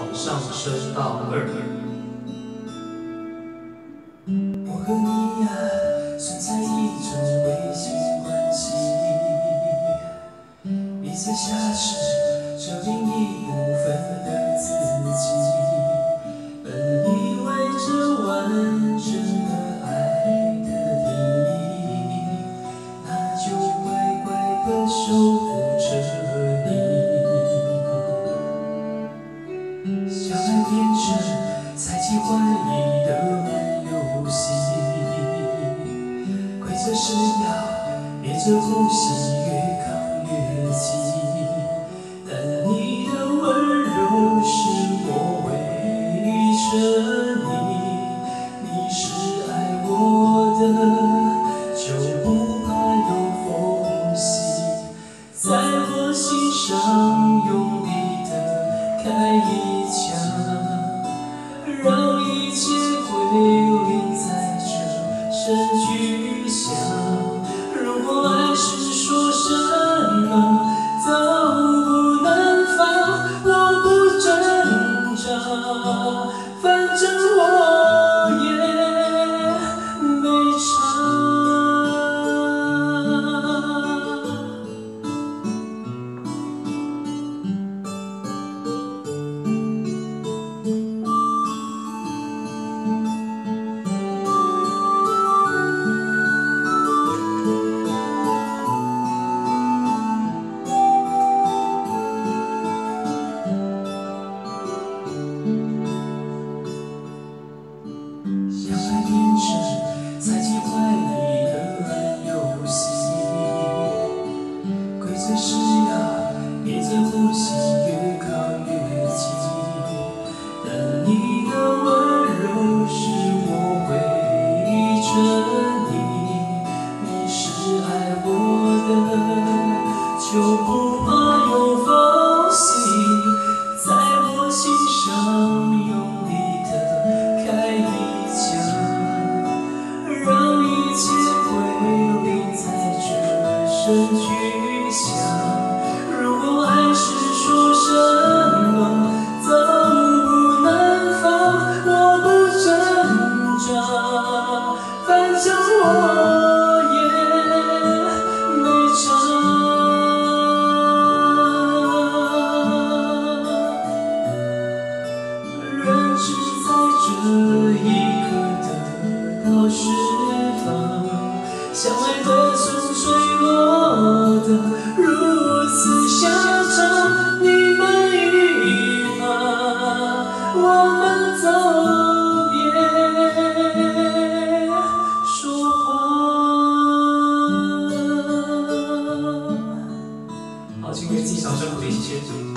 往上升到2。我和你存在一种微型关系，彼此消失着另一部分的自己。本以为这完整的爱的定义，那就乖乖地守护着你。相爱变成猜忌怀疑的游戏，规则是要憋着呼吸，越扛越急。但你的温柔是我唯一沉溺，你是爱我的，就不怕有缝隙，在我心上用力地开一枪，让一切归零在这声巨响。如果爱是说什么都不能放，我不挣扎，反正我也没差。相爱变成猜忌怀疑的游戏，规则是要憋着呼吸，越扛越急。但你的温柔是我唯一沉溺，你是爱我的，就不怕有缝隙，在我心上用力地开一枪，让一切归零在这声巨响。如果爱是说什么都不能放，我不挣扎，反正我也没差。人只在这一刻得到释放，相爱的纯粹落得如此下场。你们与吗？我们都别说谎。好，请给自己掌声鼓励，谢谢。